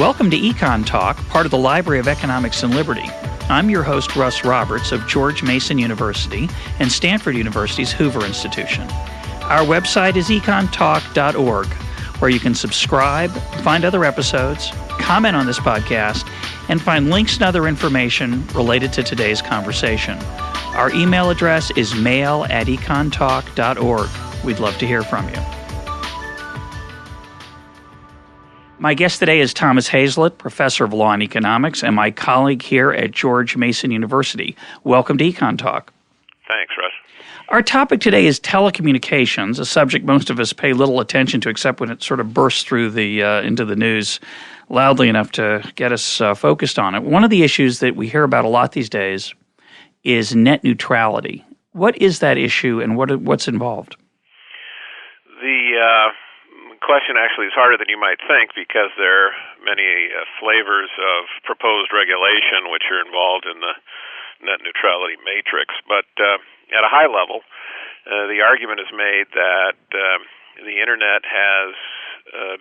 Welcome to EconTalk, part of the Library of Economics and Liberty. I'm your host, Russ Roberts of George Mason University and Stanford University's Hoover Institution. Our website is econtalk.org, where you can subscribe, find other episodes, comment on this podcast, and find links and other information related to today's conversation. Our email address is mail@econtalk.org. We'd love to hear from you. My guest today is Thomas Hazlett, professor of law and economics, and my colleague here at George Mason University. Welcome to EconTalk. Thanks, Russ. Our topic today is telecommunications, a subject most of us pay little attention to except when it sort of bursts through the into the news loudly enough to get us focused on it. One of the issues that we hear about a lot these days is net neutrality. What is that issue, and what's involved? The question actually is harder than you might think because there are many flavors of proposed regulation which are involved in the net neutrality matrix. But at a high level, the argument is made that the Internet has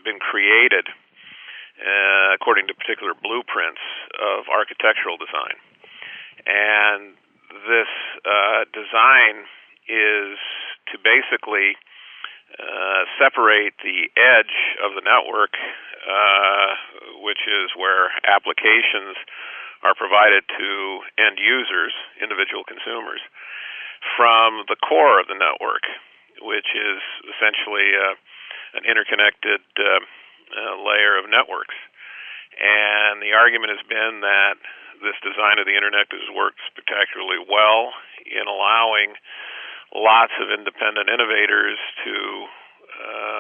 been created according to particular blueprints of architectural design. And this design is to basically separate the edge of the network, which is where applications are provided to end users, individual consumers, from the core of the network, which is essentially an interconnected layer of networks. And the argument has been that this design of the Internet has worked spectacularly well in allowing lots of independent innovators to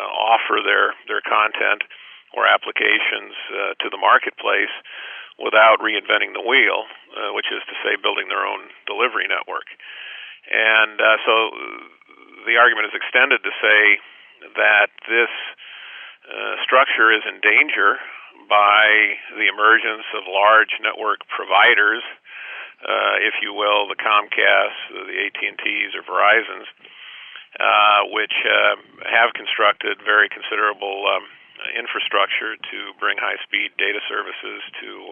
offer their content or applications to the marketplace without reinventing the wheel, which is to say building their own delivery network. And so the argument is extended to say that this structure is in danger by the emergence of large network providers, if you will, the Comcasts, the AT&Ts, or Verizons, which have constructed very considerable infrastructure to bring high-speed data services to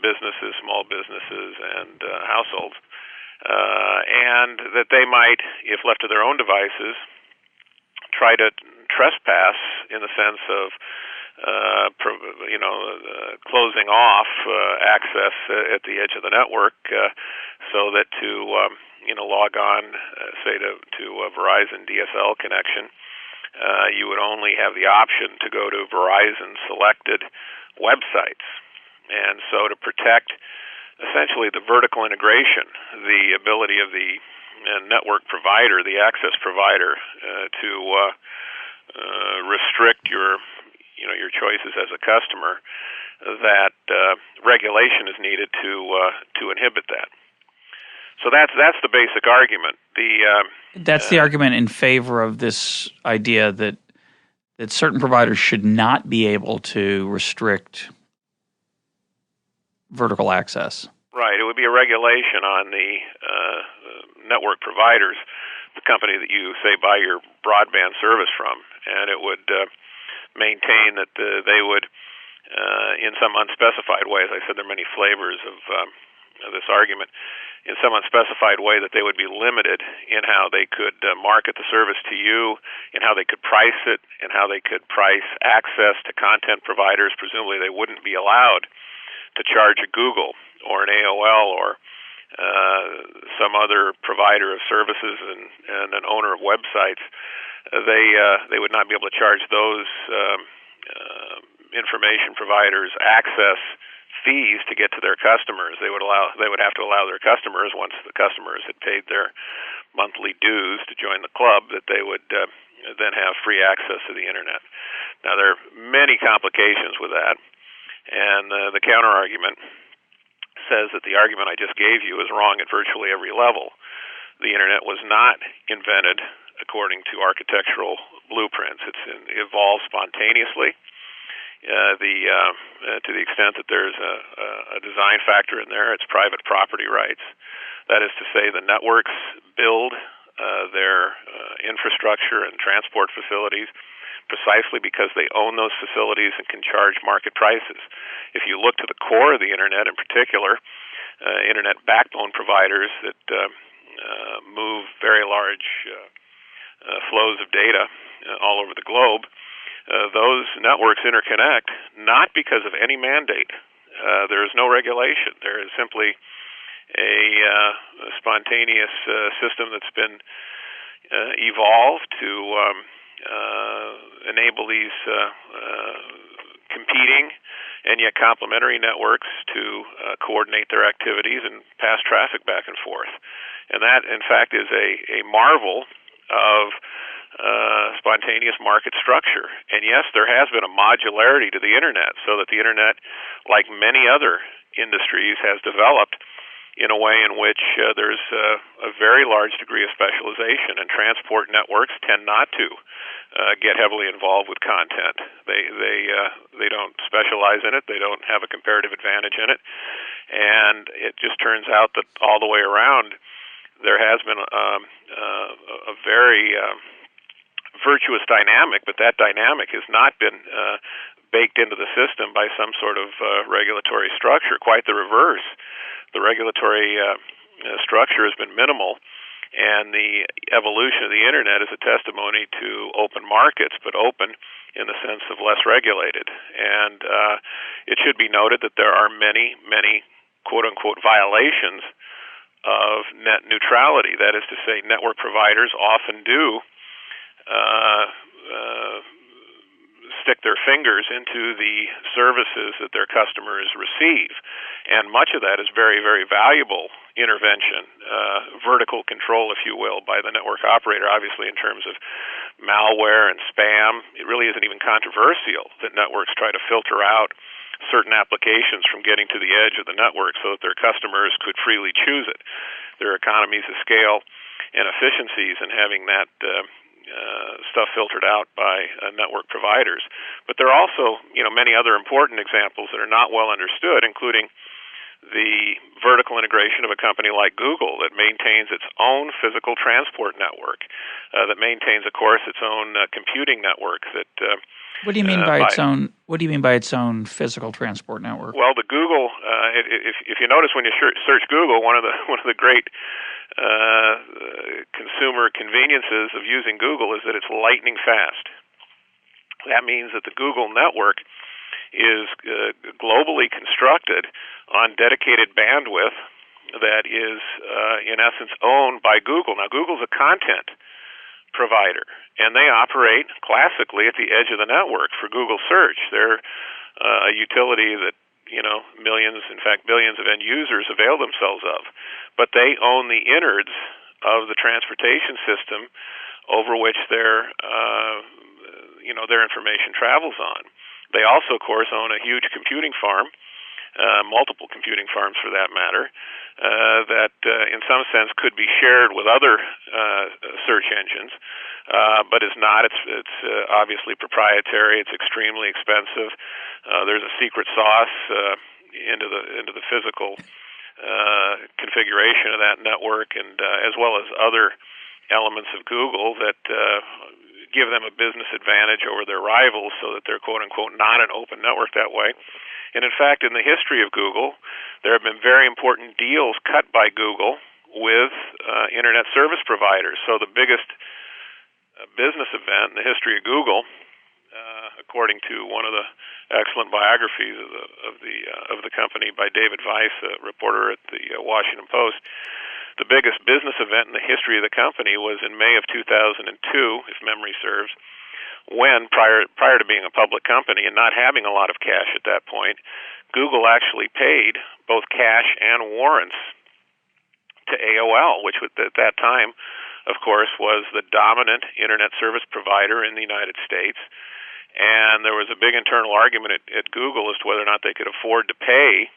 businesses, small businesses, and households, and that they might, if left to their own devices, try to trespass in the sense of closing off access at the edge of the network, so that to log on, say to a Verizon DSL connection, you would only have the option to go to Verizon selected websites. And so to protect essentially the vertical integration, the ability of the network provider, the access provider, to restrict your choices as a customer, that regulation is needed to inhibit that. So that's the basic argument. That's the argument in favor of this idea that certain providers should not be able to restrict vertical access. Right. It would be a regulation on the network providers, the company that you, say, buy your broadband service from, and it would maintain that they would, in some unspecified way, as I said, there are many flavors of this argument, in some unspecified way that they would be limited in how they could market the service to you, in how they could price it, and how they could price access to content providers. Presumably they wouldn't be allowed to charge a Google or an AOL or some other provider of services and an owner of websites. They would not be able to charge those information providers access fees to get to their customers. They would have to allow their customers, once the customers had paid their monthly dues to join the club, that they would then have free access to the Internet. Now, there are many complications with that, and the counter-argument says that the argument I just gave you is wrong at virtually every level. The Internet was not invented according to architectural blueprints. It evolved spontaneously. To the extent that there's a design factor in there, it's private property rights. That is to say, the networks build their infrastructure and transport facilities precisely because they own those facilities and can charge market prices. If you look to the core of the Internet in particular, Internet backbone providers that move very large flows of data all over the globe, those networks interconnect not because of any mandate. There is no regulation. There is simply a spontaneous system that's been evolved to enable these competing and yet complementary networks to coordinate their activities and pass traffic back and forth. And that, in fact, is a marvel of spontaneous market structure. And yes, there has been a modularity to the Internet, so that the Internet, like many other industries, has developed in a way in which there's a very large degree of specialization, and transport networks tend not to get heavily involved with content. They don't specialize in it. They don't have a comparative advantage in it. And it just turns out that all the way around, there has been a very virtuous dynamic, but that dynamic has not been baked into the system by some sort of regulatory structure. Quite the reverse. The regulatory structure has been minimal, and the evolution of the Internet is a testimony to open markets, but open in the sense of less regulated. And it should be noted that there are many, many quote-unquote violations of net neutrality. That is to say, network providers often do stick their fingers into the services that their customers receive. And much of that is very, very valuable intervention, vertical control, if you will, by the network operator, obviously in terms of malware and spam. It really isn't even controversial that networks try to filter out certain applications from getting to the edge of the network so that their customers could freely choose it. There are economies of scale and efficiencies in having that stuff filtered out by network providers. But there are also, many other important examples that are not well understood, including the vertical integration of a company like Google that maintains its own physical transport network, that maintains, of course, its own computing network. What do you mean by its own? What do you mean by its own physical transport network? Well, the Google, if you notice when you search Google, one of the great consumer conveniences of using Google is that it's lightning fast. That means that the Google network is globally constructed on dedicated bandwidth that is, in essence, owned by Google. Now, Google's a content provider, and they operate classically at the edge of the network for Google Search. They're a utility that millions, in fact billions of end users avail themselves of. But they own the innards of the transportation system over which their information travels on. They also, of course, own a huge computing farm, multiple computing farms for that matter, that in some sense could be shared with other search engines, but is not. It's obviously proprietary. It's extremely expensive. There's a secret sauce into the physical configuration of that network, and as well as other elements of Google that give them a business advantage over their rivals, so that they're quote-unquote not an open network that way. And in fact, in the history of Google, there have been very important deals cut by Google with internet service providers. So the biggest business event in the history of Google, according to one of the excellent biographies of the company by David Weiss, a reporter at the Washington Post, the biggest business event in the history of the company was in May of 2002, if memory serves, when, prior to being a public company and not having a lot of cash at that point, Google actually paid both cash and warrants to AOL, which at that time, of course, was the dominant internet service provider in the United States. And there was a big internal argument at Google as to whether or not they could afford to pay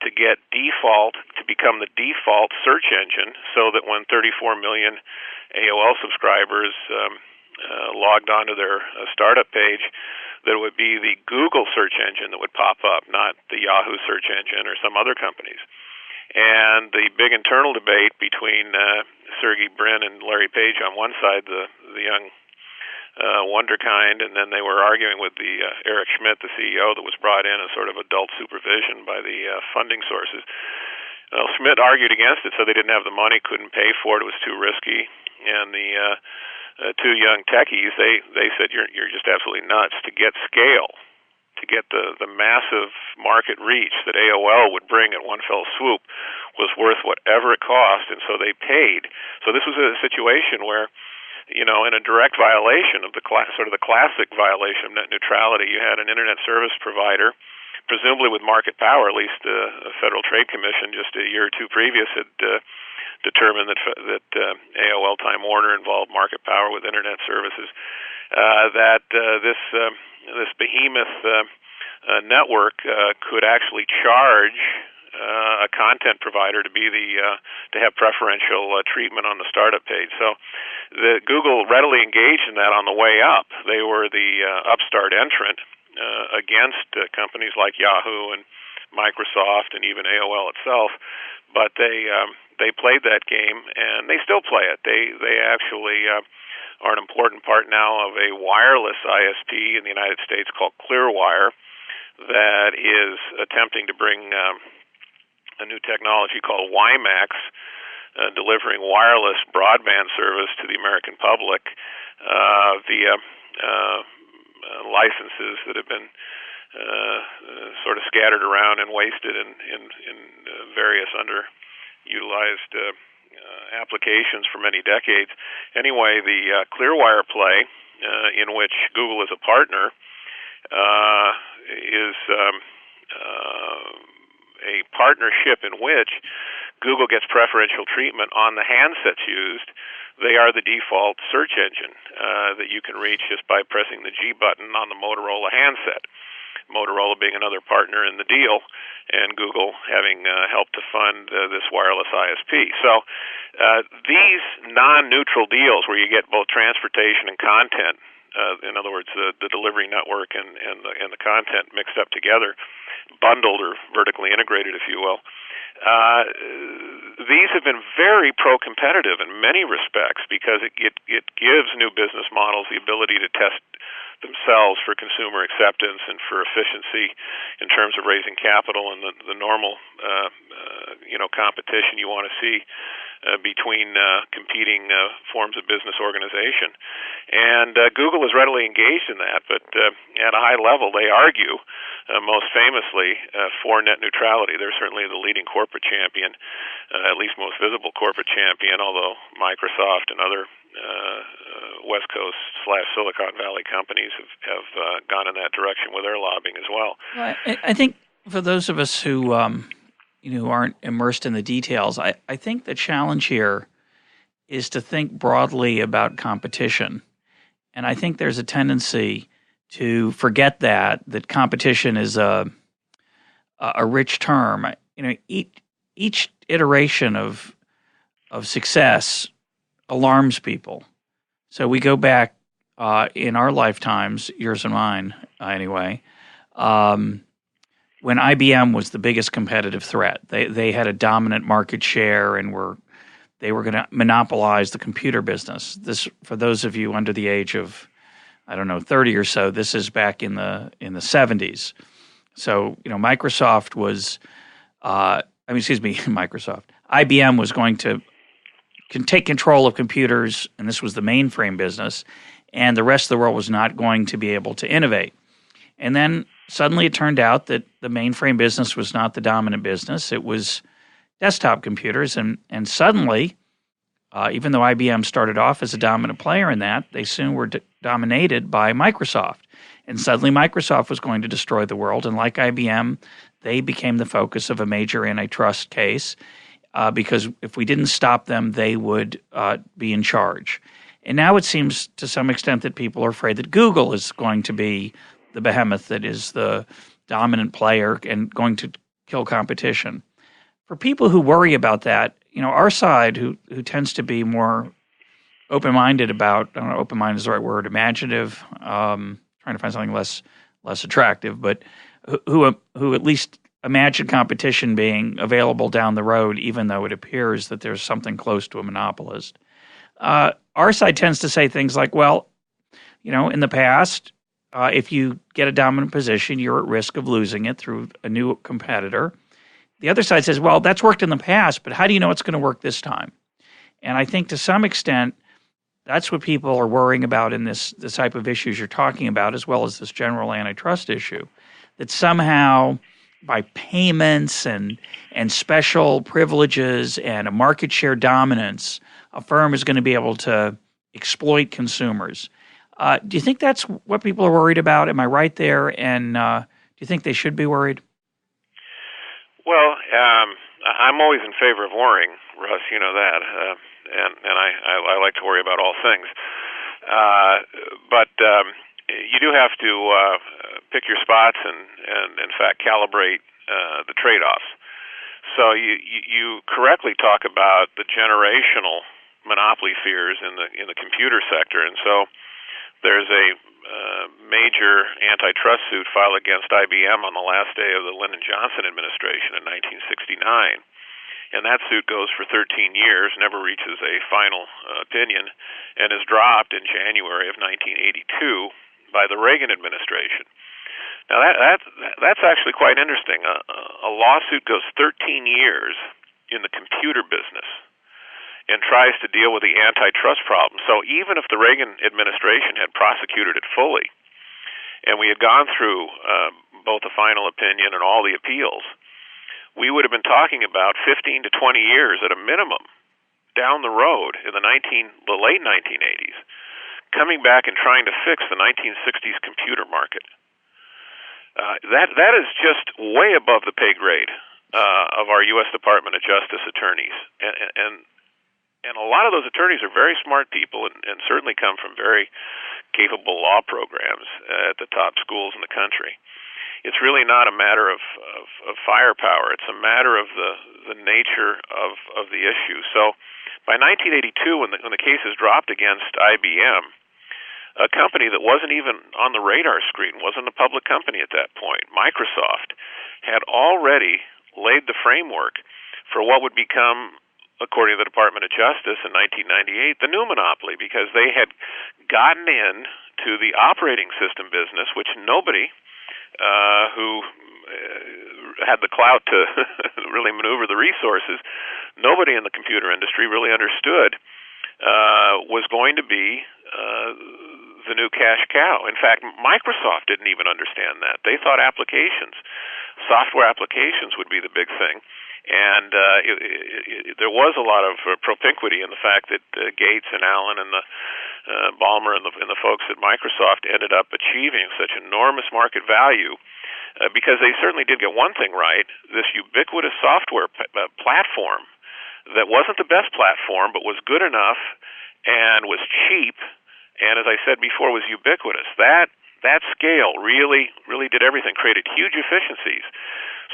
to become the default search engine, so that when 34 million AOL subscribers logged onto their startup page, that it would be the Google search engine that would pop up, not the Yahoo search engine or some other companies. And the big internal debate between Sergey Brin and Larry Page on one side, the young Wonderkind, and then they were arguing with the Eric Schmidt, the CEO, that was brought in as sort of adult supervision by the funding sources. Well, Schmidt argued against it, so they didn't have the money, couldn't pay for it, it was too risky, and the two young techies, they said, you're just absolutely nuts. To get scale, to get the massive market reach that AOL would bring at one fell swoop was worth whatever it cost, and so they paid. So this was a situation where, in a direct violation of the sort of the classic violation of net neutrality, you had an internet service provider, presumably with market power. At least a Federal Trade Commission just a year or two previous had determined that AOL Time Warner involved market power with internet services. This behemoth network could actually charge a content provider to be to have preferential treatment on the startup page. So Google readily engaged in that on the way up. They were the upstart entrant against companies like Yahoo and Microsoft and even AOL itself. But they played that game, and they still play it. They actually are an important part now of a wireless ISP in the United States called Clearwire that is attempting to bring a new technology called WiMAX, delivering wireless broadband service to the American public via licenses that have been sort of scattered around and wasted in various underutilized applications for many decades. Anyway, the Clearwire play, in which Google is a partner, is a partnership in which Google gets preferential treatment on the handsets used. They are the default search engine that you can reach just by pressing the G button on the Motorola handset. Motorola being another partner in the deal, and Google having helped to fund this wireless ISP. So these non-neutral deals where you get both transportation and content, in other words, the delivery network and the content mixed up together, bundled or vertically integrated, if you will, these have been very pro-competitive in many respects because it gives new business models the ability to test themselves for consumer acceptance and for efficiency in terms of raising capital and the normal competition you want to see between competing forms of business organization. And Google is readily engaged in that, but at a high level they argue most famously for net neutrality. They're certainly the leading corporate champion, at least most visible corporate champion, although Microsoft and other West Coast / Silicon Valley companies have gone in that direction with their lobbying as well. I think for those of us who aren't immersed in the details, I think the challenge here is to think broadly about competition. And I think there's a tendency to forget that competition is a rich term. Each iteration of success alarms people. So we go back in our lifetimes, yours and mine anyway, when IBM was the biggest competitive threat. They had a dominant market share and they were going to monopolize the computer business. This, for those of you under the age of, 30 or so, this is back in the 70s. So, Microsoft was, Microsoft. IBM was going to take control of computers, and this was the mainframe business, and the rest of the world was not going to be able to innovate. And then suddenly it turned out that the mainframe business was not the dominant business. It was desktop computers, and suddenly, even though IBM started off as a dominant player in that, they soon were dominated by Microsoft. And suddenly Microsoft was going to destroy the world, and like IBM, they became the focus of a major antitrust case because if we didn't stop them, they would be in charge. And now it seems to some extent that people are afraid that Google is going to be the behemoth that is the dominant player and going to kill competition. For people who worry about that, our side, who tends to be more open-minded about, I don't know, open-minded is the right word, imaginative, trying to find something less attractive, but who at least imagine competition being available down the road, even though it appears that there's something close to a monopolist. Our side tends to say things like, well, In the past, if you get a dominant position, you're at risk of losing it through a new competitor. The other side says, well, that's worked in the past, but how do you know it's going to work this time? And I think to some extent, that's what people are worrying about in this type of issues you're talking about, as well as this general antitrust issue, that somehow by payments and special privileges and a market share dominance, a firm is going to be able to exploit consumers. Do you think that's what people are worried about? Am I right there? And do you think they should be worried? Well, I'm always in favor of worrying, Russ. You know that, and I like to worry about all things. But you do have to pick your spots and in fact calibrate the trade-offs. So you correctly talk about the generational monopoly fears in the computer sector, and so there's a major antitrust suit filed against IBM on the last day of the Lyndon Johnson administration in 1969. And that suit goes for 13 years, never reaches a final opinion, and is dropped in January of 1982 by the Reagan administration. Now that's actually quite interesting. A lawsuit goes 13 years in the computer business and tries to deal with the antitrust problem. So even if the Reagan administration had prosecuted it fully, and we had gone through both the final opinion and all the appeals, we would have been talking about 15 to 20 years at a minimum down the road in the late 1980s, coming back and trying to fix the 1960s computer market. That is just way above the pay grade of our U.S. Department of Justice attorneys, and a lot of those attorneys are very smart people and certainly come from very capable law programs at the top schools in the country. It's really not a matter of firepower. It's a matter of the nature of the issue. So by 1982, when the case is dropped against IBM, a company that wasn't even on the radar screen, wasn't a public company at that point, Microsoft, had already laid the framework for what would become, according to the Department of Justice in 1998, the new monopoly, because they had gotten in to the operating system business, which nobody who had the clout to really maneuver the resources, nobody in the computer industry really understood was going to be the new cash cow. In fact, Microsoft didn't even understand that. They thought software applications would be the big thing. And there was a lot of propinquity in the fact that Gates and Allen and the Ballmer and the folks at Microsoft ended up achieving such enormous market value because they certainly did get one thing right: this ubiquitous software platform that wasn't the best platform, but was good enough and was cheap, and as I said before, was ubiquitous. That scale really did everything, created huge efficiencies.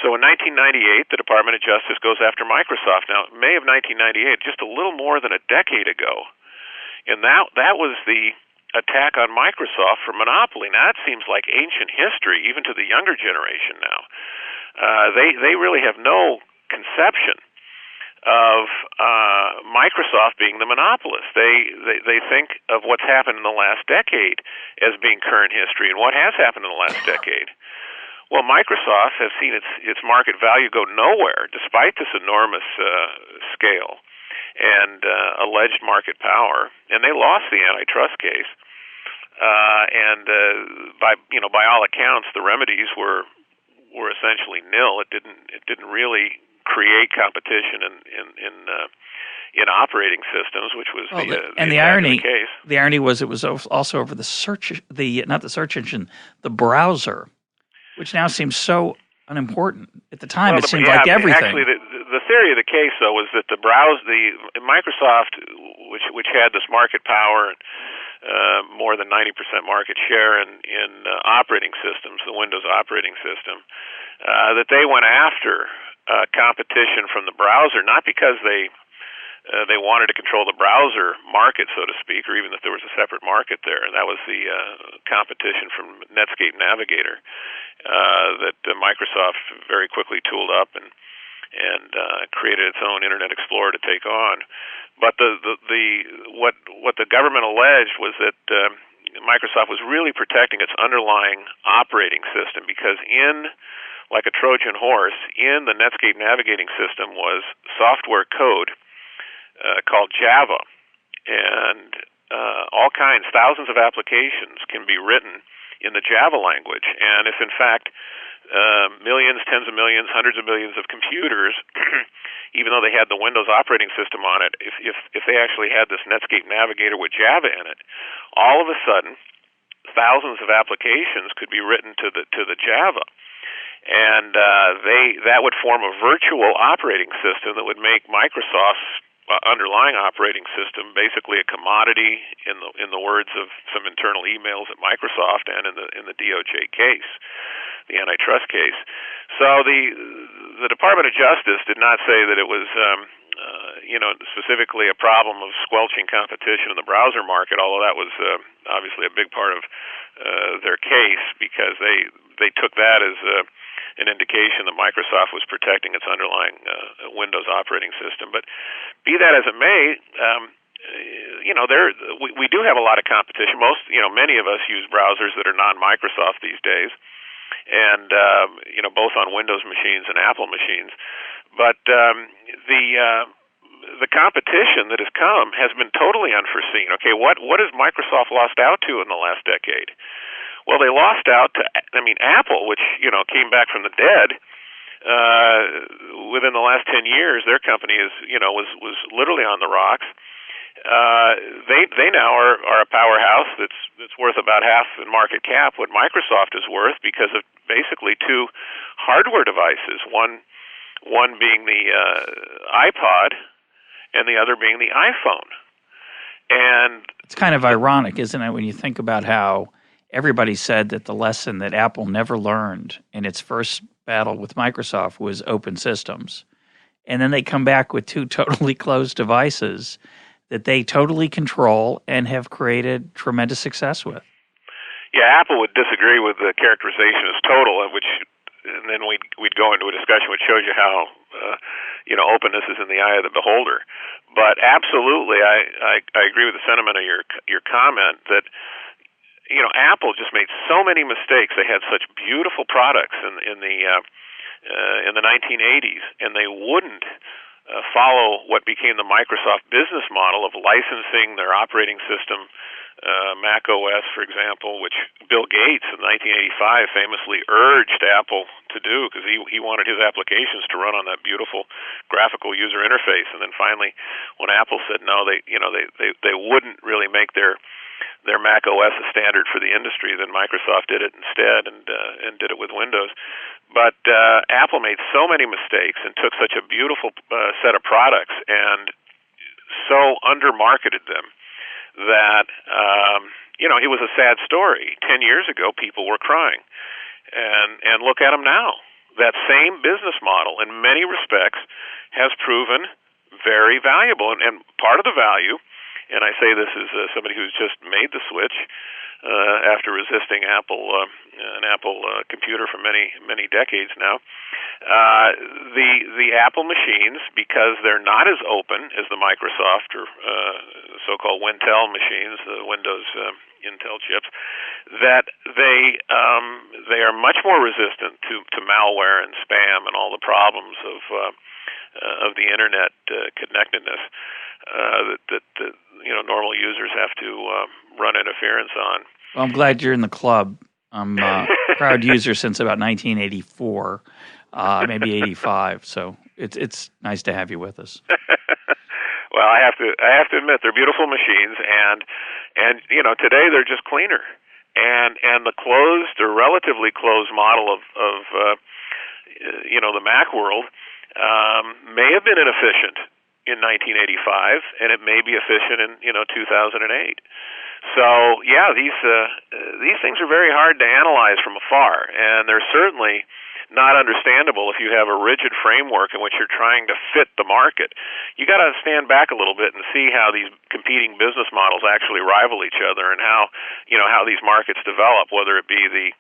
So in 1998, the Department of Justice goes after Microsoft. Now, May of 1998, just a little more than a decade ago, and that was the attack on Microsoft for monopoly. Now, that seems like ancient history, even to the younger generation now. They really have no conception of Microsoft being the monopolist. They think of what's happened in the last decade as being current history, and what has happened in the last decade. Well, Microsoft has seen its market value go nowhere despite this enormous scale and alleged market power, and they lost the antitrust case. By all accounts, the remedies were essentially nil. It didn't really create competition in operating systems, which was the irony. Case. The irony was it was also over not the search engine, the browser, which now seems so unimportant. At the time, it seemed like everything. Actually, the theory of the case, though, was that the Microsoft, which had this market power and more than 90% market share in operating systems, the Windows operating system, that they went after competition from the browser, not because they wanted to control the browser market, so to speak, or even that there was a separate market there, and that was the competition from Netscape Navigator that Microsoft very quickly tooled up and created its own Internet Explorer to take on. But what the government alleged was that Microsoft was really protecting its underlying operating system, because like a Trojan horse, in the Netscape navigating system was software code called Java, and all kinds, thousands of applications can be written in the Java language. And if in fact millions, tens of millions, hundreds of millions of computers, even though they had the Windows operating system on it, if they actually had this Netscape Navigator with Java in it, all of a sudden thousands of applications could be written to the Java, and that would form a virtual operating system that would make Microsoft's underlying operating system basically a commodity, in the words of some internal emails at Microsoft and in the DOJ case, the antitrust case. So the Department of Justice did not say that it was specifically a problem of squelching competition in the browser market, although that was obviously a big part of their case, because they took that as an indication that Microsoft was protecting its underlying Windows operating system. But be that as it may, we do have a lot of competition. Many of us use browsers that are non-Microsoft these days, and both on Windows machines and Apple machines. But the competition that has come has been totally unforeseen. Okay, what has Microsoft lost out to in the last decade? Well, they lost out to, Apple, which, came back from the dead. Within the last 10 years, their company was literally on the rocks. They now are a powerhouse that's worth about half in market cap what Microsoft is worth, because of basically two hardware devices, one being the iPod and the other being the iPhone. And it's kind of ironic, isn't it, when you think about how everybody said that the lesson that Apple never learned in its first battle with Microsoft was open systems. And then they come back with two totally closed devices that they totally control and have created tremendous success with. Yeah, Apple would disagree with the characterization as total, and then we'd go into a discussion which shows you how openness is in the eye of the beholder. But absolutely, I agree with the sentiment of your comment that Apple just made so many mistakes. They had such beautiful products in the 1980s, and they wouldn't follow what became the Microsoft business model of licensing their operating system, Mac OS, for example, which Bill Gates in 1985 famously urged Apple to do, because he wanted his applications to run on that beautiful graphical user interface. And then finally, when Apple said no, they wouldn't really make their Mac OS a standard for the industry, then Microsoft did it instead, and did it with Windows. But Apple made so many mistakes and took such a beautiful set of products and so undermarketed them that it was a sad story. 10 years ago, people were crying, and look at them now. That same business model, in many respects, has proven very valuable, and part of the value. And I say this as somebody who's just made the switch after resisting an Apple computer for many decades now. The Apple machines, because they're not as open as the Microsoft or so-called Wintel machines, the Windows Intel chips, that they are much more resistant to malware and spam and all the problems of the internet connectedness that normal users have to run interference on. Well, I'm glad you're in the club. I'm a proud user since about 1984, maybe 85. So it's nice to have you with us. Well, I have to admit they're beautiful machines, and today they're just cleaner, and the closed or relatively closed model of the Mac world may have been inefficient in 1985, and it may be efficient in 2008. So yeah, these things are very hard to analyze from afar, and they're certainly not understandable if you have a rigid framework in which you're trying to fit the market. You got to stand back a little bit and see how these competing business models actually rival each other, and how these markets develop, whether it be the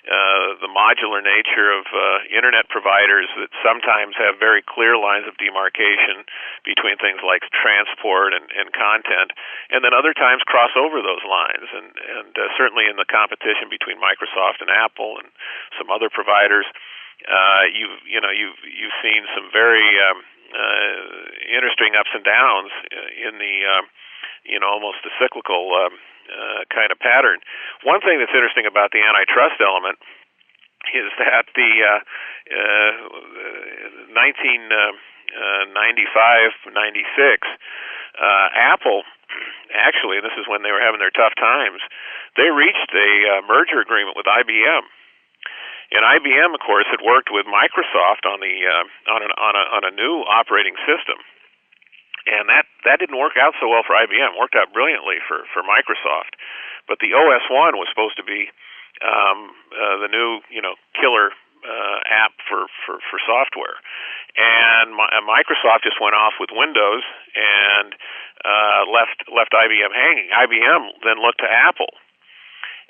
the modular nature of internet providers that sometimes have very clear lines of demarcation between things like transport and content, and then other times cross over those lines. And certainly in the competition between Microsoft and Apple and some other providers, you've seen some very interesting ups and downs in the almost a cyclical kind of pattern. One thing that's interesting about the antitrust element is that the 1995-96, Apple, actually, this is when they were having their tough times, they reached a merger agreement with IBM. And IBM, of course, had worked with Microsoft on a new operating system. And that didn't work out so well for IBM. It worked out brilliantly for Microsoft. But the OS1 was supposed to be the new killer app for software. And Microsoft just went off with Windows and left IBM hanging. IBM then looked to Apple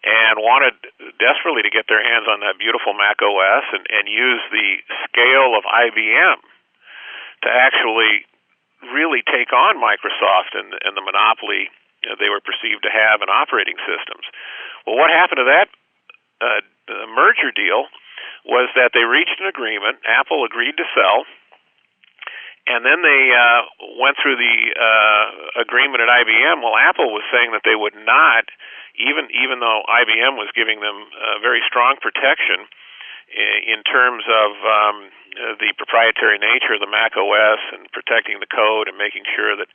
and wanted desperately to get their hands on that beautiful Mac OS and use the scale of IBM to actually really take on Microsoft and the monopoly they were perceived to have in operating systems. Well, what happened to that merger deal was that they reached an agreement. Apple agreed to sell, and then they went through the agreement at IBM. Well, Apple was saying that they would not, even though IBM was giving them very strong protection in terms of the proprietary nature of the Mac OS and protecting the code and making sure that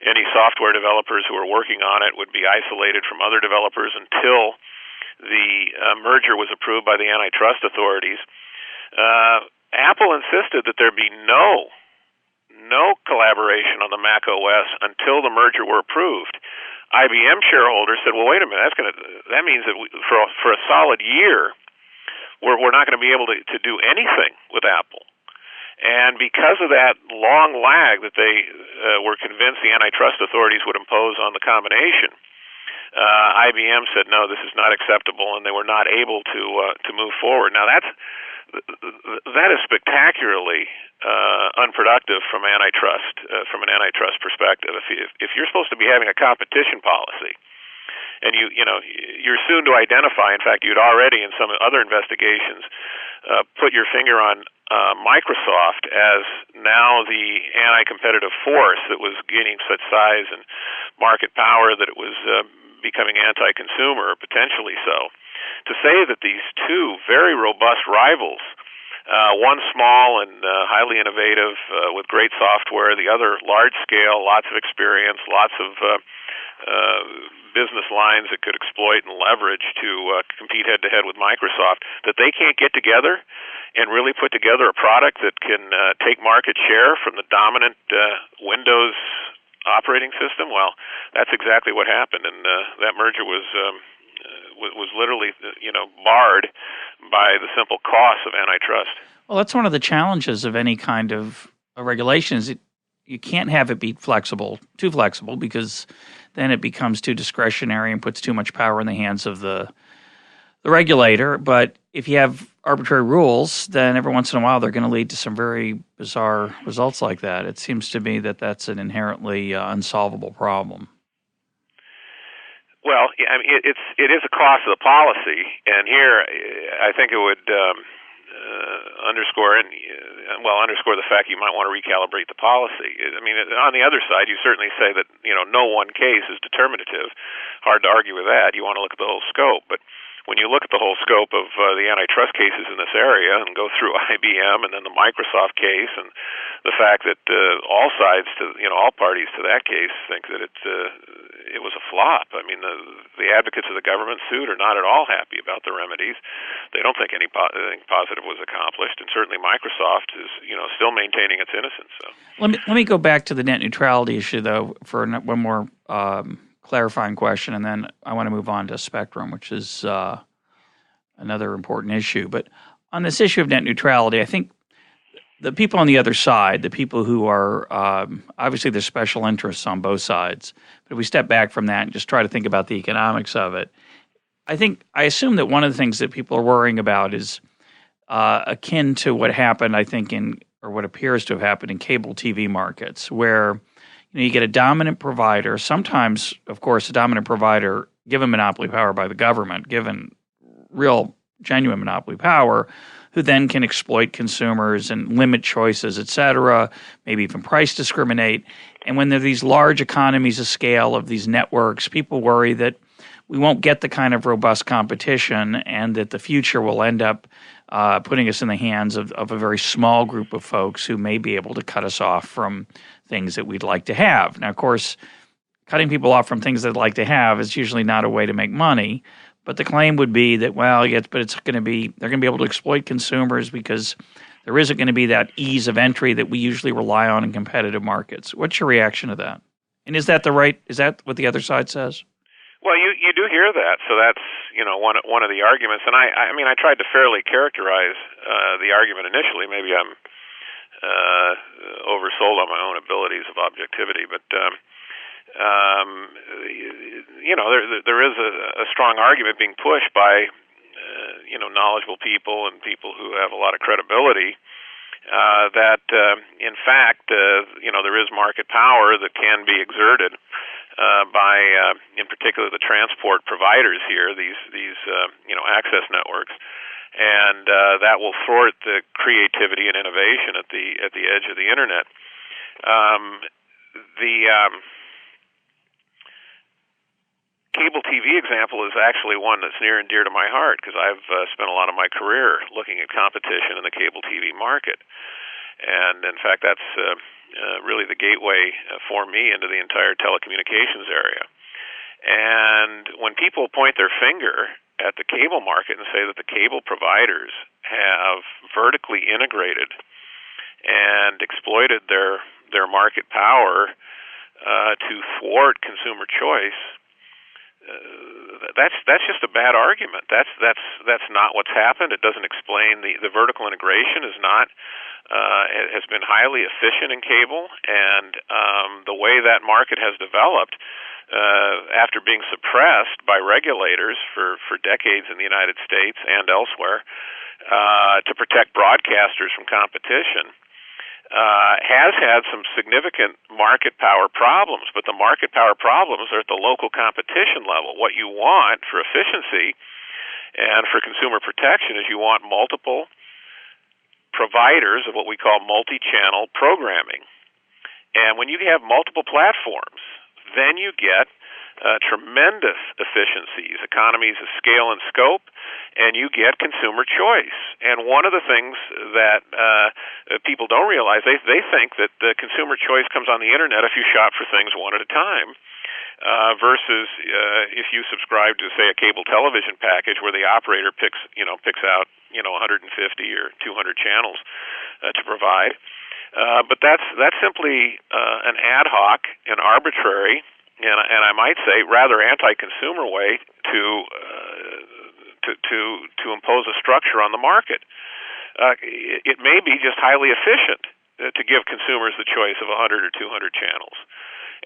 any software developers who were working on it would be isolated from other developers until the merger was approved by the antitrust authorities. Apple insisted that there be no collaboration on the Mac OS until the merger were approved. IBM shareholders said, "Well, wait a minute. That means that for a solid year, we're not going to be able to do anything with Apple." And because of that long lag that they were convinced the antitrust authorities would impose on the combination, IBM said, "No, this is not acceptable," and they were not able to move forward. Now that is spectacularly unproductive from an antitrust perspective. If you're supposed to be having a competition policy, and you're soon to identify, in fact, you'd already in some other investigations put your finger on Microsoft as now the anti-competitive force that was gaining such size and market power that it was becoming anti-consumer, potentially so. To say that these two very robust rivals, one small and highly innovative with great software, the other large scale, lots of experience, lots of business lines that could exploit and leverage to compete head-to-head with Microsoft, that they can't get together and really put together a product that can take market share from the dominant Windows operating system. Well, that's exactly what happened, and that merger was literally barred by the simple costs of antitrust. Well, that's one of the challenges of any kind of regulation is you can't have it be too flexible, because then it becomes too discretionary and puts too much power in the hands of the regulator. But if you have arbitrary rules, then every once in a while they're going to lead to some very bizarre results like that. It seems to me that that's an inherently unsolvable problem. Well, I mean, it is a cost of the policy, and here I think it would underscore the fact you might want to recalibrate the policy. I mean, on the other side, you certainly say that no one case is determinative. Hard to argue with that. You want to look at the whole scope, but when you look at the whole scope of the antitrust cases in this area and go through IBM and then the Microsoft case and the fact that all parties to that case think that it was a flop. I mean, the advocates of the government suit are not at all happy about the remedies. They don't think anything positive was accomplished, and certainly Microsoft is still maintaining its innocence. So let me go back to the net neutrality issue though for one more clarifying question, and then I want to move on to Spectrum, which is another important issue. But on this issue of net neutrality, I think the people on the other side, the people who are obviously there's special interests on both sides, but if we step back from that and just try to think about the economics of it, I assume that one of the things that people are worrying about is akin to what happened, I think, or what appears to have happened in cable TV markets, where you get a dominant provider. Sometimes, of course, a dominant provider given monopoly power by the government, given real, genuine monopoly power, who then can exploit consumers and limit choices, et cetera, maybe even price discriminate. And when there are these large economies of scale of these networks, people worry that we won't get the kind of robust competition and that the future will end up putting us in the hands of a very small group of folks who may be able to cut us off from things that we'd like to have. Now, of course, cutting people off from things they'd like to have is usually not a way to make money. But the claim would be that, well, yes, but they're going to be able to exploit consumers because there isn't going to be that ease of entry that we usually rely on in competitive markets. What's your reaction to that? And is that what the other side says? Well, you do hear that, so that's one of the arguments. And I mean, I tried to fairly characterize the argument initially. Maybe I'm oversold on my own abilities of objectivity, but there is a strong argument being pushed by knowledgeable people and people who have a lot of credibility that in fact there is market power that can be exerted by in particular the transport providers here, these access networks, and that will thwart the creativity and innovation at the edge of the internet. The cable TV example is actually one that's near and dear to my heart because I've spent a lot of my career looking at competition in the cable TV market. And in fact, that's really the gateway for me into the entire telecommunications area. And when people point their finger at the cable market and say that the cable providers have vertically integrated and exploited their market power to thwart consumer choice, that's just a bad argument. That's not what's happened. It doesn't explain the vertical integration is not has been highly efficient in cable, and the way that market has developed after being suppressed by regulators for decades in the United States and elsewhere to protect broadcasters from competition. Has had some significant market power problems, but the market power problems are at the local competition level. What you want for efficiency and for consumer protection is you want multiple providers of what we call multi-channel programming. And when you have multiple platforms, then you get tremendous efficiencies, economies of scale and scope, and you get consumer choice. And one of the things that people don't realize, they think that the consumer choice comes on the internet if you shop for things one at a time, versus if you subscribe to, say, a cable television package where the operator picks out 150 or 200 channels to provide. But that's simply an ad hoc and arbitrary, and I might say rather anti-consumer way to impose a structure on the market. It may be just highly efficient to give consumers the choice of 100 or 200 channels,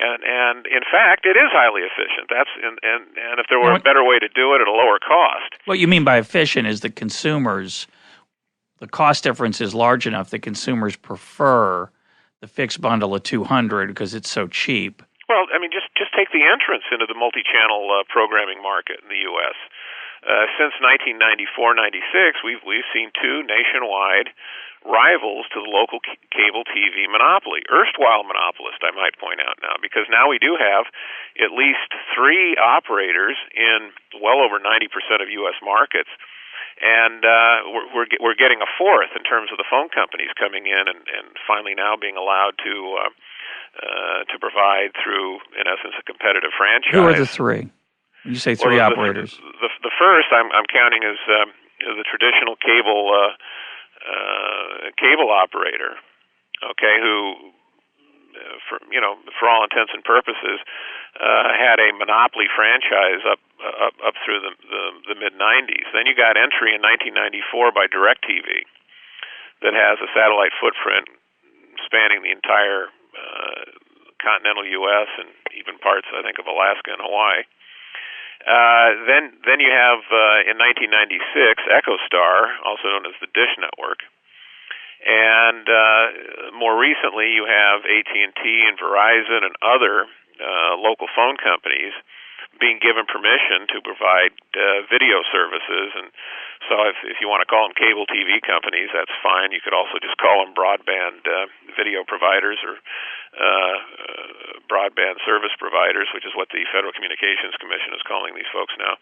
and in fact, it is highly efficient. And if there were a better way to do it at a lower cost. What you mean by efficient is that the cost difference is large enough that consumers prefer the fixed bundle of 200 because it's so cheap. Well, I mean, just take the entrance into the multi-channel programming market in the U.S. Since 1994-96, we've seen two nationwide rivals to the local cable TV monopoly, erstwhile monopolist, I might point out now, because now we do have at least three operators in well over 90% of U.S. markets. And we're getting a fourth in terms of the phone companies coming in and finally now being allowed to provide through, in essence, a competitive franchise. Who are the three? You say three operators. The first I'm counting as the traditional cable operator, okay, who for all intents and purposes had a monopoly franchise up through the mid-90s. Then you got entry in 1994 by DirecTV that has a satellite footprint spanning the entire continental U.S. and even parts, I think, of Alaska and Hawaii. Then you have in 1996 EchoStar, also known as the Dish Network, and more recently you have AT&T and Verizon and other local phone companies being given permission to provide video services. And so if you want to call them cable TV companies, that's fine. You could also just call them broadband video providers or broadband service providers, which is what the Federal Communications Commission is calling these folks now.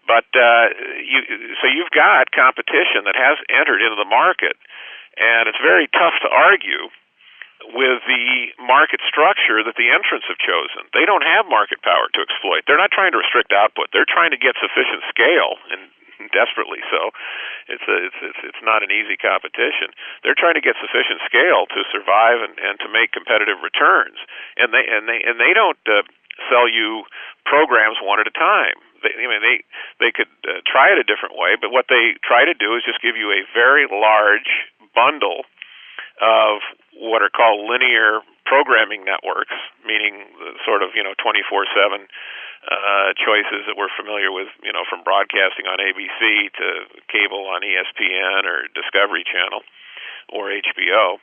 But so you've got competition that has entered into the market, and it's very tough to argue with the market structure that the entrants have chosen. They don't have market power to exploit. They're not trying to restrict output. They're trying to get sufficient scale, and desperately so. It's not an easy competition. They're trying to get sufficient scale to survive and to make competitive returns. And they don't sell you programs one at a time. They could try it a different way, but what they try to do is just give you a very large bundle of what are called linear programming networks, meaning sort of 24/7 choices that we're familiar with, from broadcasting on ABC to cable on ESPN or Discovery Channel or HBO.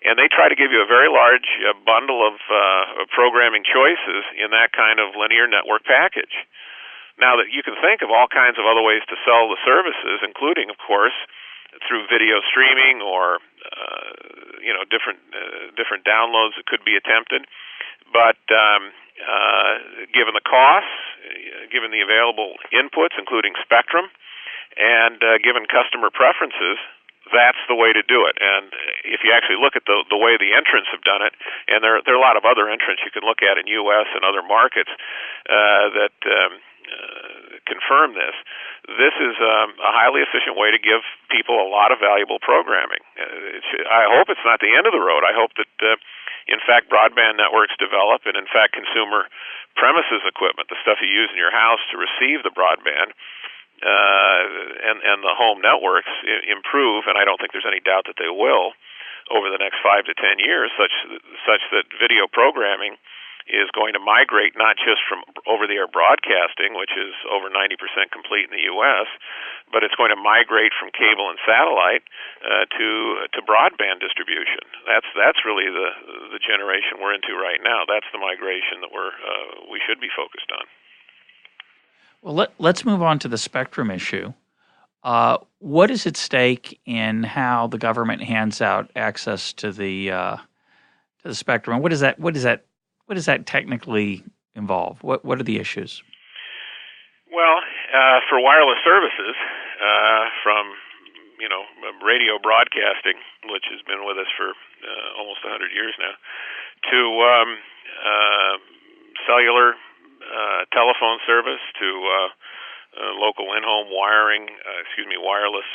And they try to give you a very large bundle of programming choices in that kind of linear network package. Now, that you can think of all kinds of other ways to sell the services, including, of course, through video streaming or different downloads that could be attempted. But given the costs, given the available inputs, including spectrum, and given customer preferences, that's the way to do it. And if you actually look at the way the entrants have done it, and there are a lot of other entrants you can look at in U.S. and other markets that confirm this. This is a highly efficient way to give people a lot of valuable programming. I hope it's not the end of the road. I hope that, in fact, broadband networks develop, and in fact, consumer premises equipment, the stuff you use in your house to receive the broadband, and the home networks improve, and I don't think there's any doubt that they will over the next 5 to 10 years, such that video programming is going to migrate not just from over-the-air broadcasting, which is over 90% complete in the U.S., but it's going to migrate from cable and satellite to broadband distribution. That's really the generation we're into right now. That's the migration that we should be focused on. Well, let's move on to the spectrum issue. What is at stake in how the government hands out access to the spectrum? What does that technically involve? What are the issues? Well, for wireless services, from radio broadcasting, which has been with us for almost 100 years now, to cellular telephone service, to local in-home wireless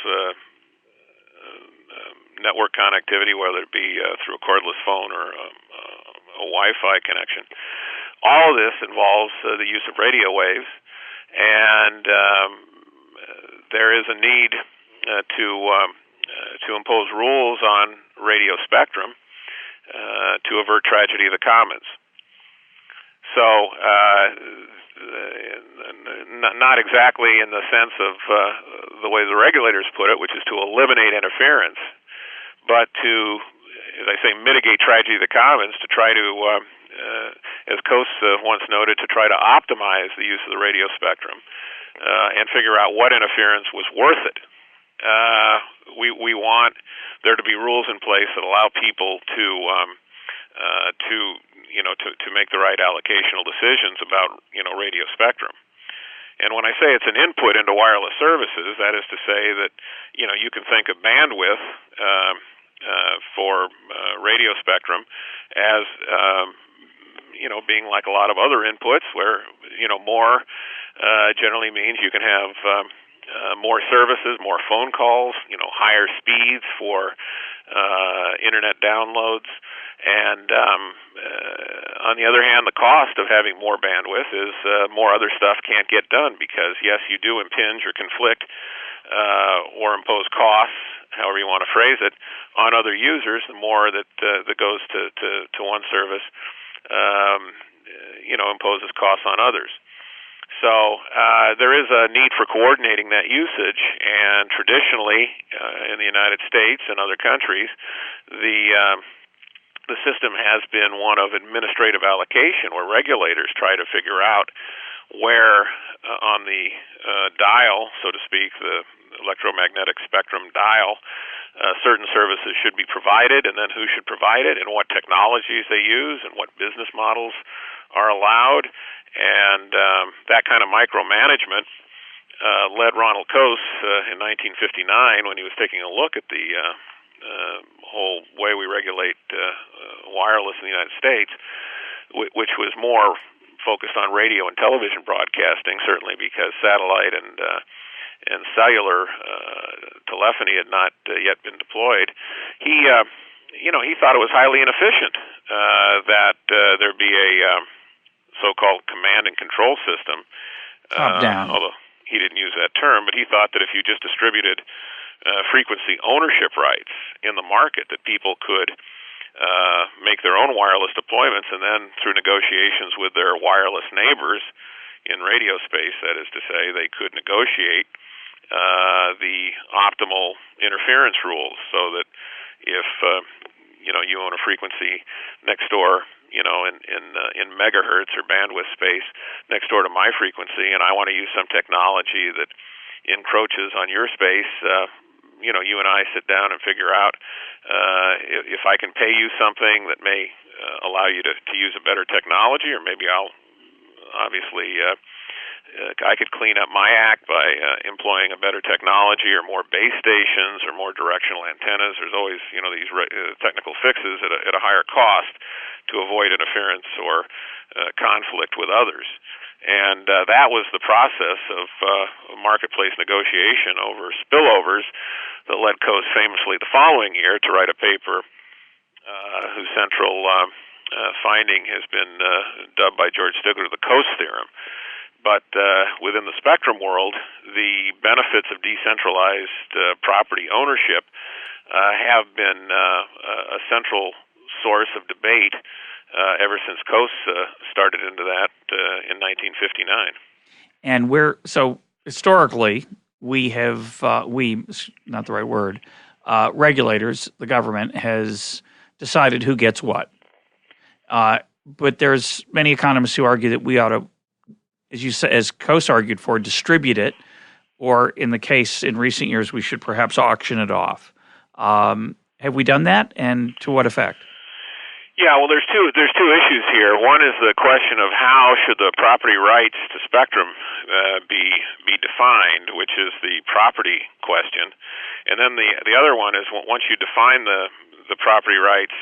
network connectivity, whether it be through a cordless phone or a Wi-Fi connection. All of this involves the use of radio waves, and there is a need to impose rules on radio spectrum to avert tragedy of the commons. So, not exactly in the sense of the way the regulators put it, which is to eliminate interference, but to, as I say, mitigate tragedy of the commons, to try to, as Coase once noted, to try to optimize the use of the radio spectrum and figure out what interference was worth it. We want there to be rules in place that allow people to make the right allocational decisions about radio spectrum. And when I say it's an input into wireless services, that is to say that you can think of bandwidth for radio spectrum as being like a lot of other inputs, where more generally means you can have more services, more phone calls, higher speeds for internet downloads. And on the other hand, the cost of having more bandwidth is more other stuff can't get done, because, yes, you do impinge or conflict or impose costs, however you want to phrase it, on other users. The more that goes to one service, imposes costs on others. So there is a need for coordinating that usage, and traditionally in the United States and other countries, the system has been one of administrative allocation, where regulators try to figure out where on the dial, so to speak, the electromagnetic spectrum dial, certain services should be provided, and then who should provide it, and what technologies they use, and what business models are allowed. And that kind of micromanagement led Ronald Coase in 1959, when he was taking a look at the whole way we regulate wireless in the United States, which was more focused on radio and television broadcasting, certainly because satellite and cellular telephony had not yet been deployed. He thought it was highly inefficient that there'd be a so-called command and control system. Top down. Although he didn't use that term, but he thought that if you just distributed frequency ownership rights in the market, that people could make their own wireless deployments, and then through negotiations with their wireless neighbors in radio space, that is to say, they could negotiate the optimal interference rules, so that if you own a frequency next door, in megahertz or bandwidth space next door to my frequency, and I want to use some technology that encroaches on your space, you and I sit down and figure out if I can pay you something that may allow you to use a better technology, or maybe I'll obviously I could clean up my act by employing a better technology, or more base stations, or more directional antennas. There's always these technical fixes at a higher cost to avoid interference or conflict with others. And that was the process of marketplace negotiation over spillovers that led Coase famously the following year to write a paper whose central finding has been dubbed by George Stigler the Coase theorem. But within the spectrum world, the benefits of decentralized property ownership have been a central source of debate ever since Coase started into that in 1959. And so historically, we have, not the right word, regulators, the government, has decided who gets what. But there's many economists who argue that we ought to, as Coase argued for, distribute it, or in the case in recent years, we should perhaps auction it off. Have we done that, and to what effect? Yeah, well, there's two issues here. One is the question of how should the property rights to spectrum be defined, which is the property question, and then the other one is once you define the property rights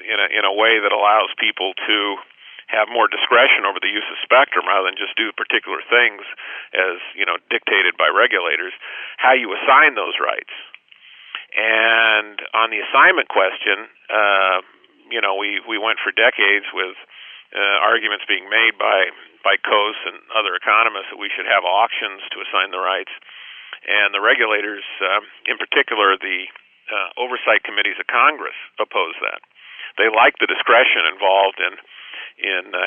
in a way that allows people to have more discretion over the use of spectrum rather than just do particular things as dictated by regulators, how you assign those rights. And on the assignment question, we went for decades with arguments being made by Coase and other economists that we should have auctions to assign the rights. And the regulators, in particular the oversight committees of Congress, opposed that. They like the discretion involved in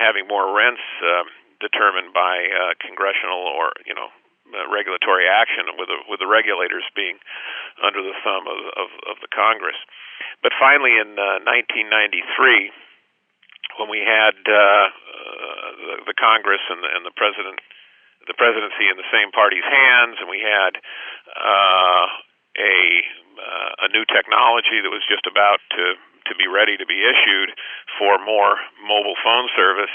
having more rents determined by congressional or regulatory action, with the regulators being under the thumb of the Congress. But finally, in 1993, when we had the Congress and the presidency in the same party's hands, and we had a new technology that was just about to be ready to be issued for more mobile phone service,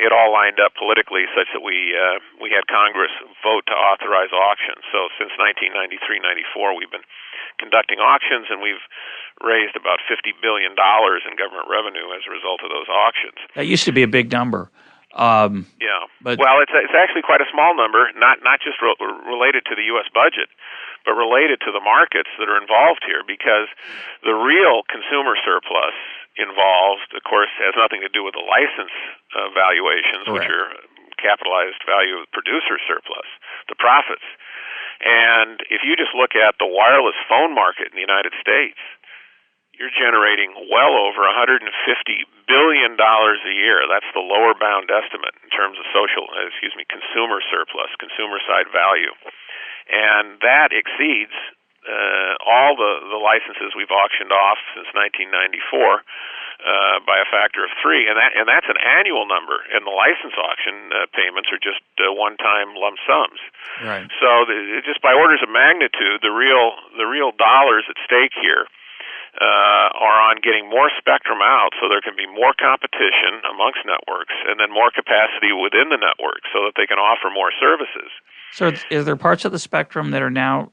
it all lined up politically such that we had Congress vote to authorize auctions. So since 1993-94, we've been conducting auctions, and we've raised about $50 billion in government revenue as a result of those auctions. That used to be a big number. Well, it's actually quite a small number, not just related to the U.S. budget, but related to the markets that are involved here, because the real consumer surplus involved, of course, has nothing to do with the license valuations, Correct. Which are capitalized value of producer surplus, the profits. And if you just look at the wireless phone market in the United States, you're generating well over $150 billion a year. That's the lower bound estimate in terms of consumer surplus, consumer side value. And that exceeds all the licenses we've auctioned off since 1994 by a factor of 3, and that's an annual number. And the license auction payments are just one-time lump sums. Right. So just by orders of magnitude, the real dollars at stake here are on getting more spectrum out, so there can be more competition amongst networks, and then more capacity within the network, so that they can offer more services. So, is there parts of the spectrum that are now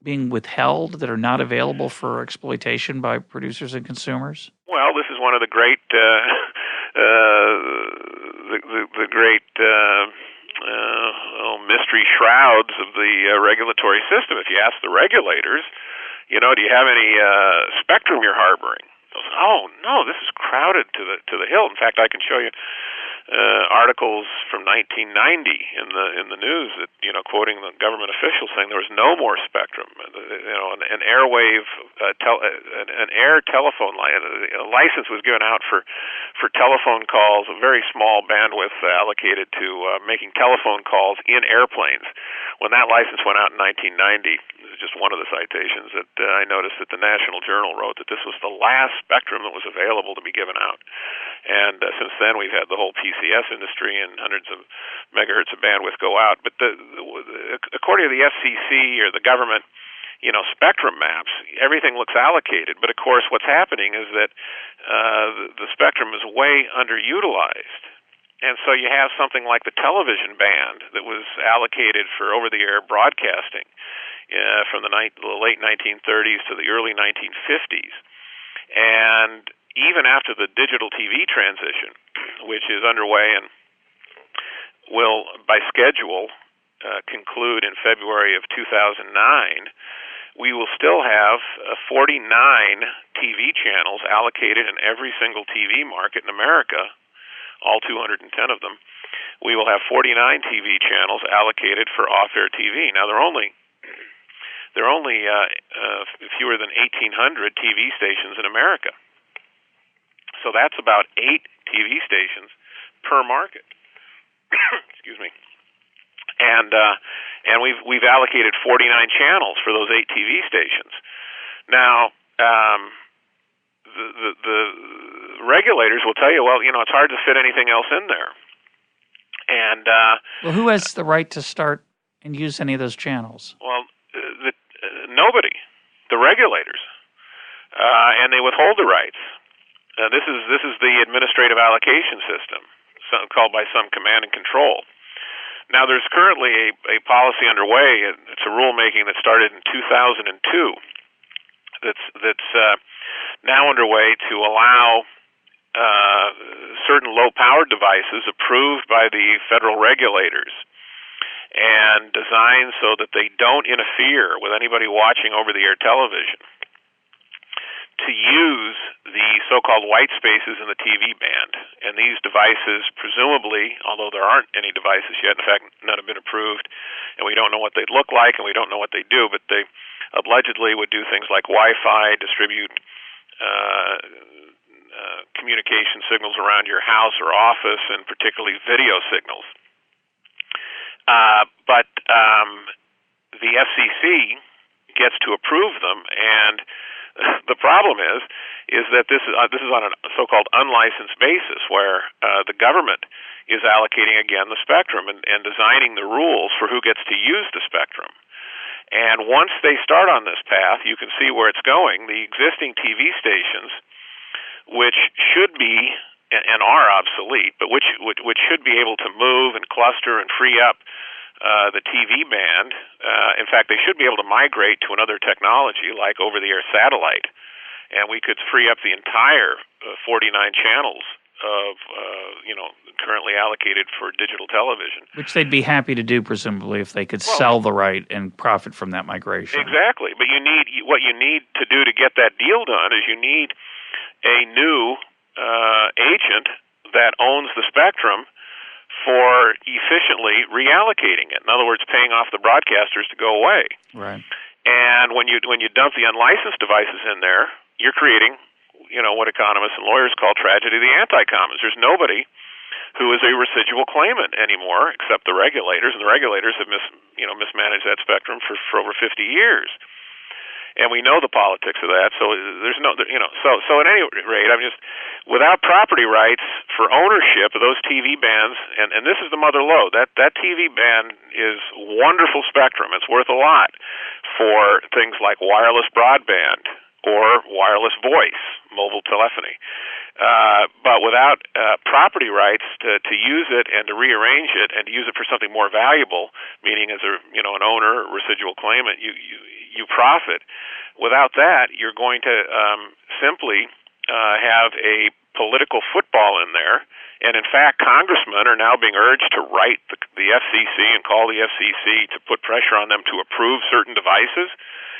being withheld, that are not available for exploitation by producers and consumers? Well, this is one of the great mystery shrouds of the regulatory system. If you ask the regulators, do you have any spectrum you're harboring? They'll say, oh no, this is crowded to the hilt. In fact, I can show you articles from 1990 in the news that quoting the government officials saying there was no more spectrum. An airwave an air telephone license was given out for telephone calls, a very small bandwidth allocated to making telephone calls in airplanes. When that license went out in 1990, it was just one of the citations that I noticed that the National Journal wrote that this was the last spectrum that was available to be given out. And since then, we've had the whole PCS industry and hundreds of megahertz of bandwidth go out. But according to the FCC or the government, spectrum maps, everything looks allocated. But of course, what's happening is that the spectrum is way underutilized. And so you have something like the television band that was allocated for over-the-air broadcasting from the late 1930s to the early 1950s. And even after the digital TV transition, which is underway and will, by schedule, conclude in February of 2009, we will still have 49 TV channels allocated in every single TV market in America, all 210 of them. We will have 49 TV channels allocated for off-air TV. Now, there are only fewer than 1,800 TV stations in America. So that's about 8 TV stations per market. Excuse me. And we've allocated 49 channels for those 8 TV stations. Now, the regulators will tell you, well, it's hard to fit anything else in there. And well, who has the right to start and use any of those channels? Well, nobody. The regulators, and they withhold the rights. This is the administrative allocation system, called by some command and control. Now, there's currently a policy underway. It's a rulemaking that started in 2002. That's now underway to allow certain low-powered devices approved by the federal regulators and designed so that they don't interfere with anybody watching over-the-air television, to use the so-called white spaces in the TV band. And these devices, presumably, although there aren't any devices yet, in fact, none have been approved, and we don't know what they'd look like, and we don't know what they do, but they allegedly would do things like Wi-Fi, distribute communication signals around your house or office, and particularly video signals. But the FCC gets to approve them, and the problem is that this is on a so-called unlicensed basis, where the government is allocating again the spectrum and designing the rules for who gets to use the spectrum. And once they start on this path, you can see where it's going. The existing TV stations, which should be and are obsolete, but which should be able to move and cluster and free up the TV band. In fact, they should be able to migrate to another technology like over-the-air satellite, and we could free up the entire 49 channels of currently allocated for digital television. Which they'd be happy to do, presumably, if they could sell the right and profit from that migration. Exactly, but what you need to do to get that deal done is you need a new agent that owns the spectrum for efficiently reallocating it. In other words, paying off the broadcasters to go away. Right. And when you dump the unlicensed devices in there, you're creating what economists and lawyers call tragedy of the anti-commons. There's nobody who is a residual claimant anymore except the regulators, and the regulators have mismanaged that spectrum for over 50 years. And we know the politics of that, so there's no, so at any rate, I'm just, without property rights for ownership of those TV bands, and this is the mother lode, that TV band is wonderful spectrum. It's worth a lot for things like wireless broadband or wireless voice, mobile telephony. But without property rights to use it and to rearrange it and to use it for something more valuable, meaning as an owner, residual claimant, you profit. Without that, you're going to simply have a political football in there. And in fact, congressmen are now being urged to write the FCC and call the FCC to put pressure on them to approve certain devices,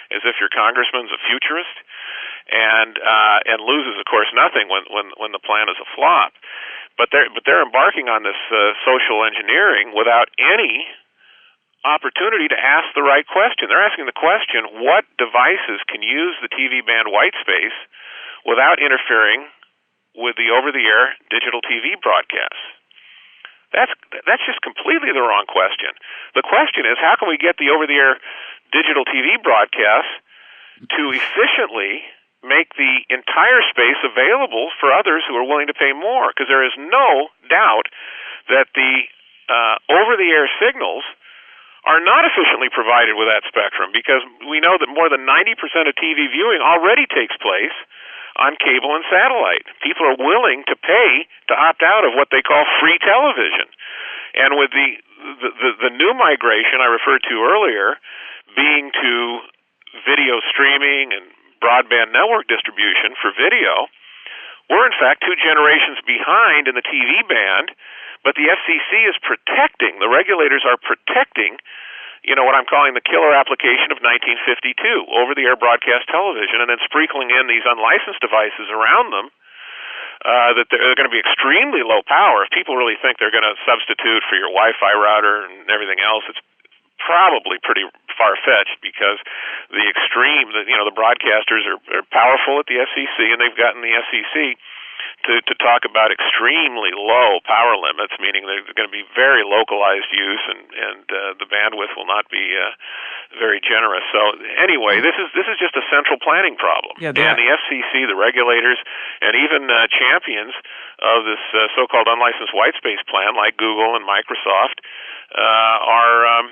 as if your congressman's a futurist, and loses, of course, nothing when the plan is a flop. But they're embarking on this social engineering without any opportunity to ask the right question. They're asking the question, what devices can use the TV band white space without interfering with the over-the-air digital TV broadcasts? That's just completely the wrong question. The question is, how can we get the over-the-air digital TV broadcasts to efficiently make the entire space available for others who are willing to pay more? Because there is no doubt that the over-the-air signals are not efficiently provided with that spectrum, because we know that more than 90% of TV viewing already takes place on cable and satellite. People are willing to pay to opt out of what they call free television. And with the new migration I referred to earlier being to video streaming and broadband network distribution for video, we're in fact 2 generations behind in the TV band, but the FCC is protecting, the regulators are protecting, what I'm calling the killer application of 1952, over-the-air broadcast television, and then sprinkling in these unlicensed devices around them that they're going to be extremely low power. If people really think they're going to substitute for your Wi-Fi router and everything else, it's probably pretty far-fetched, because the broadcasters are powerful at the FCC, and they've gotten the FCC to talk about extremely low power limits, meaning they're going to be very localized use, and the bandwidth will not be very generous. So anyway, this is just a central planning problem. Yeah, and the FCC, the regulators, and even champions of this so-called unlicensed white space plan, like Google and Microsoft, are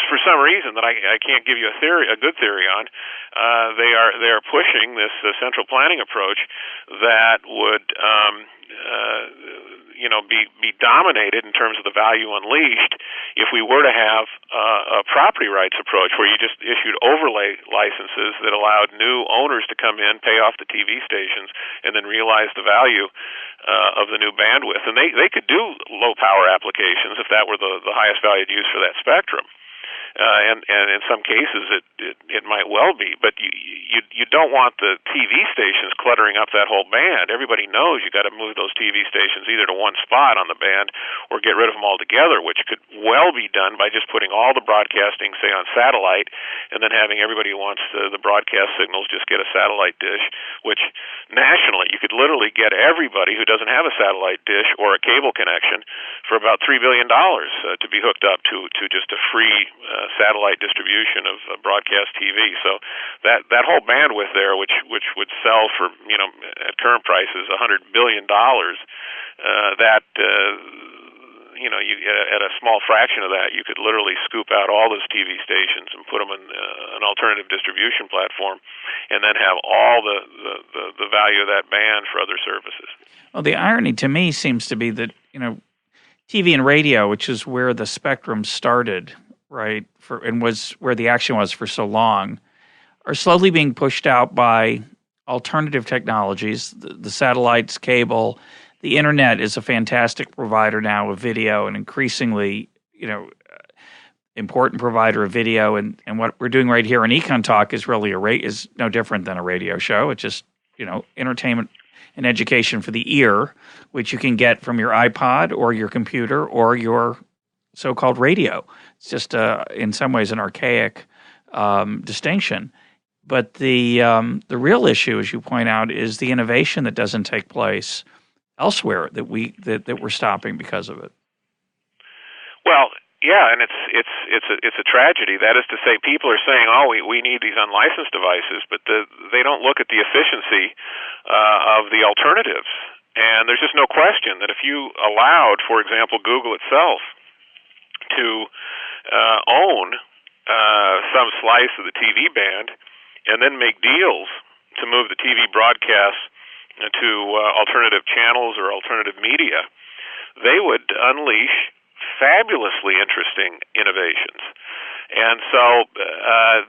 for some reason that I can't give you a good theory on, they are pushing this central planning approach that would be dominated in terms of the value unleashed if we were to have a property rights approach where you just issued overlay licenses that allowed new owners to come in, pay off the TV stations, and then realize the value of the new bandwidth. And they could do low power applications if that were the highest valued use for that spectrum. And in some cases it might well be, but you don't want the TV stations cluttering up that whole band. Everybody knows you got to move those TV stations either to one spot on the band or get rid of them altogether, which could well be done by just putting all the broadcasting, say, on satellite, and then having everybody who wants the broadcast signals just get a satellite dish, which nationally you could literally get everybody who doesn't have a satellite dish or a cable connection for about $3 billion to be hooked up to just a free satellite distribution of broadcast TV. So that whole bandwidth there, which would sell for at current prices $100 billion, you at a small fraction of that, you could literally scoop out all those TV stations and put them in an alternative distribution platform, and then have all the value of that band for other services. Well, the irony to me seems to be that TV and radio, which is where the spectrum started, right, and was where the action was for so long, are slowly being pushed out by alternative technologies, the satellites, cable. The internet is a fantastic provider now of video, and increasingly, important provider of video. And what we're doing right here in EconTalk is really is no different than a radio show. It's just, entertainment and education for the ear, which you can get from your iPod or your computer or your so-called radio. It's just, in some ways, an archaic distinction. But the real issue, as you point out, is the innovation that doesn't take place elsewhere that we're stopping because of it. Well, yeah, and it's a tragedy. That is to say, people are saying, "Oh, we need these unlicensed devices," but they don't look at the efficiency of the alternatives. And there's just no question that if you allowed, for example, Google itself to own some slice of the TV band, and then make deals to move the TV broadcasts to alternative channels or alternative media, they would unleash fabulously interesting innovations. And so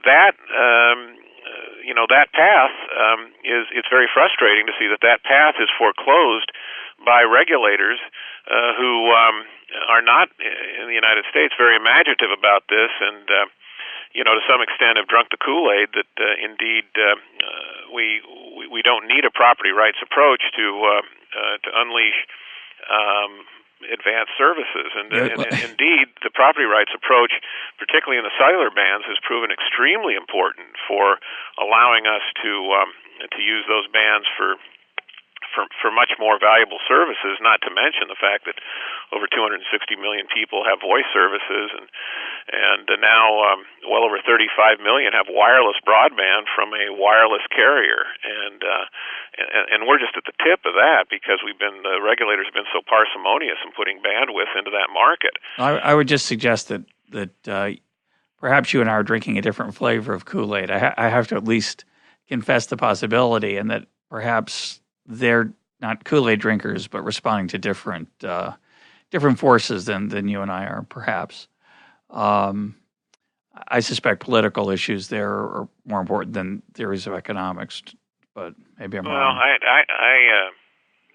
that path it's very frustrating to see that path is foreclosed by regulators who are not in the United States very imaginative about this, and to some extent have drunk the Kool-Aid that indeed we don't need a property rights approach to unleash advanced services. And indeed, the property rights approach, particularly in the cellular bands, has proven extremely important for allowing us to use those bands for much more valuable services, not to mention the fact that over 260 million people have voice services, and now well over 35 million have wireless broadband from a wireless carrier, and we're just at the tip of that because the regulators have been so parsimonious in putting bandwidth into that market. I would just suggest that perhaps you and I are drinking a different flavor of Kool-Aid. I have to at least confess the possibility, and that perhaps they're not Kool-Aid drinkers, but responding to different forces than you and I are, perhaps. I suspect political issues there are more important than theories of economics, but maybe I'm wrong. Well,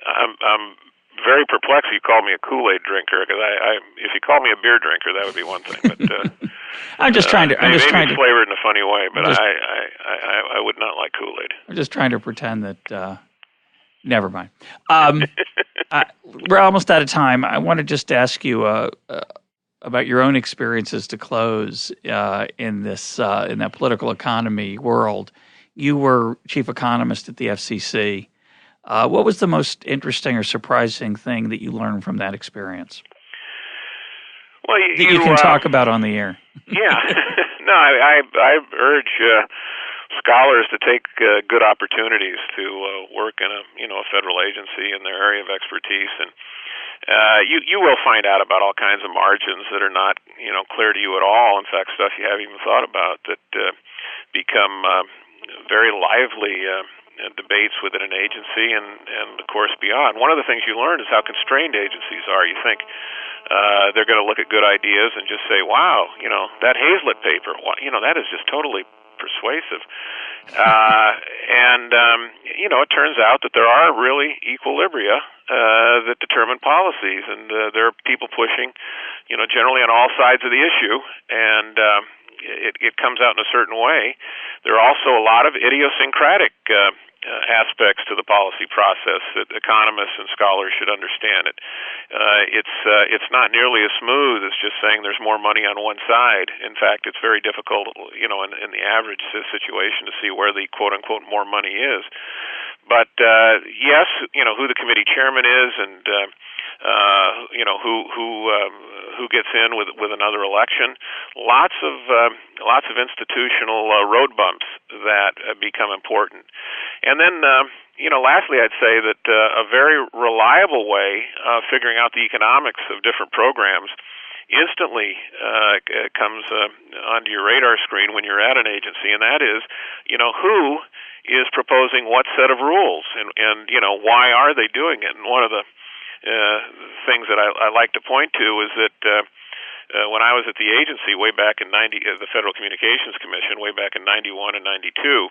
I'm very perplexed. You call me a Kool-Aid drinker because if you call me a beer drinker, that would be one thing. But I'm just trying to. It's flavored in a funny way, but I would not like Kool-Aid. I'm just trying to pretend that. Never mind. We're almost out of time. I want to just ask you about your own experiences to close in that political economy world. You were chief economist at the FCC. What was the most interesting or surprising thing that you learned from that experience? Well, you can talk about on the air. Yeah. No, I urge scholars to take good opportunities to work in a federal agency in their area of expertise, and you will find out about all kinds of margins that are not clear to you at all. In fact, stuff you haven't even thought about that become very lively debates within an agency and of course beyond. One of the things you learn is how constrained agencies are. You think they're going to look at good ideas and just say, "Wow, that Hazlett paper, that is just totally persuasive," and it turns out that there are really equilibria that determine policies, and there are people pushing, generally on all sides of the issue, and it comes out in a certain way. There are also a lot of idiosyncratic aspects to the policy process that economists and scholars should understand. It's not nearly as smooth as just saying there's more money on one side. In fact, it's very difficult, in the average situation to see where the quote unquote more money is. But yes, who the committee chairman is, and who gets in with another election. Lots of institutional road bumps that become important. And then, lastly, I'd say that a very reliable way of figuring out the economics of different programs instantly comes onto your radar screen when you're at an agency, and that is, who is proposing what set of rules, and why are they doing it? And one of the things that I like to point to is that when I was at the agency way back in the Federal Communications Commission way back in 91 and 92,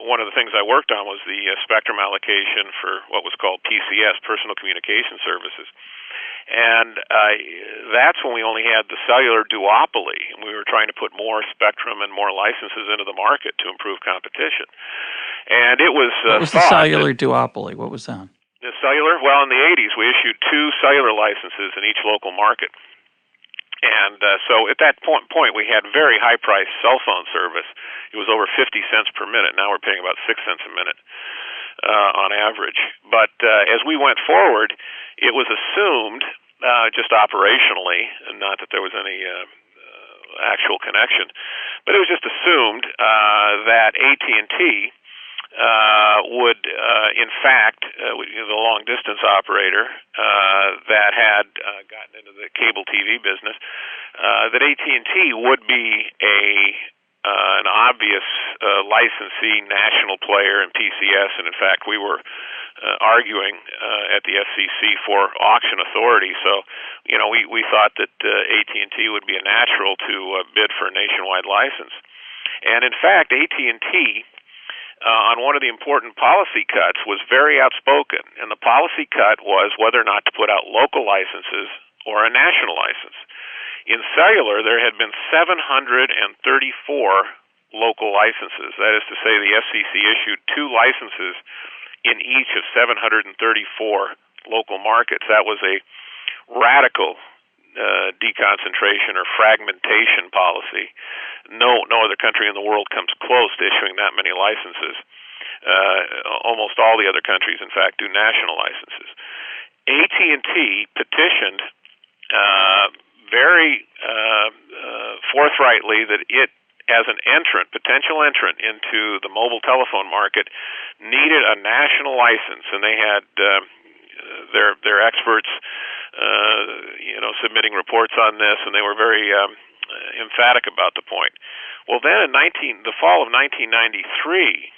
one of the things I worked on was the spectrum allocation for what was called PCS, Personal Communication Services. And that's when we only had the cellular duopoly, and we were trying to put more spectrum and more licenses into the market to improve competition. And it was what was the cellular duopoly? What was that? The cellular? Well, in the 80s, we issued 2 cellular licenses in each local market. And so at that point, we had very high-priced cell phone service. It was over 50 cents per minute. Now we're paying about 6 cents a minute on average. But as we went forward, it was assumed, just operationally, and not that there was any actual connection, but it was just assumed that AT&T would, in fact, the long-distance operator that had gotten into the cable TV business, that AT&T would be an obvious licensee national player in PCS, and in fact, we were arguing at the FCC for auction authority. So, we thought that AT&T would be a natural to bid for a nationwide license, and in fact, AT&T. On one of the important policy cuts was very outspoken, and the policy cut was whether or not to put out local licenses or a national license. In cellular, there had been 734 local licenses. That is to say, the FCC issued 2 licenses in each of 734 local markets. That was a radical deconcentration or fragmentation policy. No other country in the world comes close to issuing that many licenses. Almost all the other countries, in fact, do national licenses. AT&T petitioned very forthrightly that it, as an potential entrant into the mobile telephone market, needed a national license, and they had their experts submitting reports on this, and they were very emphatic about the point. Well, then in the fall of 1993,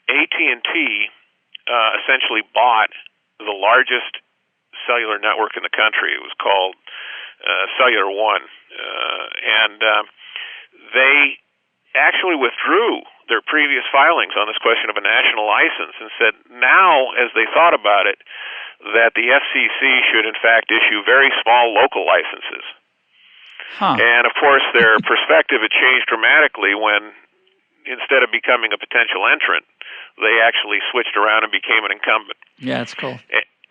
AT&T essentially bought the largest cellular network in the country. It was called Cellular One, and they actually withdrew their previous filings on this question of a national license and said now, as they thought about it, that the FCC should in fact issue very small local licenses. And of course their perspective had changed dramatically when, instead of becoming a potential entrant, they actually switched around and became an incumbent. Yeah, that's cool.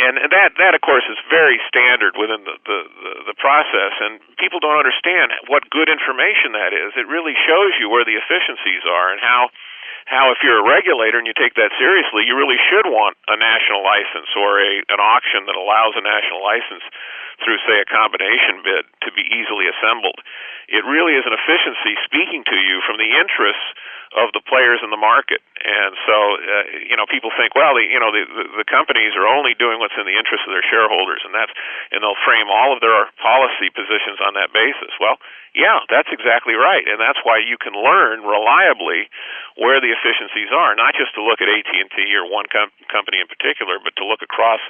And that of course is very standard within the process, and people don't understand what good information that is. It really shows you where the efficiencies are and how if you're a regulator and you take that seriously, you really should want a national license or an auction that allows a national license through, say, a combination bid to be easily assembled. It really is an efficiency speaking to you from the interests of the players in the market. And so, people think, well, the companies are only doing what's in the interest of their shareholders, and they'll frame all of their policy positions on that basis. Well, yeah, that's exactly right, and that's why you can learn reliably where the efficiencies are, not just to look at AT&T or one company in particular, but to look across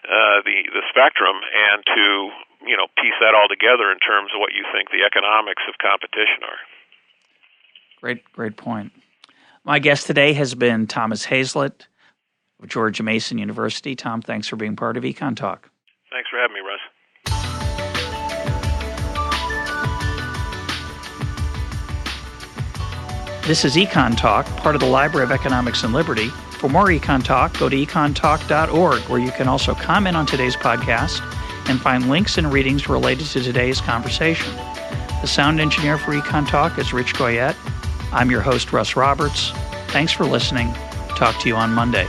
the spectrum and to piece that all together in terms of what you think the economics of competition are. Great point. My guest today has been Thomas Hazlett of George Mason University. Tom, thanks for being part of EconTalk. Thanks for having me, Russ. This is EconTalk, part of the Library of Economics and Liberty. For more EconTalk, go to econtalk.org, where you can also comment on today's podcast and find links and readings related to today's conversation. The sound engineer for EconTalk is Rich Goyette. I'm your host, Russ Roberts. Thanks for listening. Talk to you on Monday.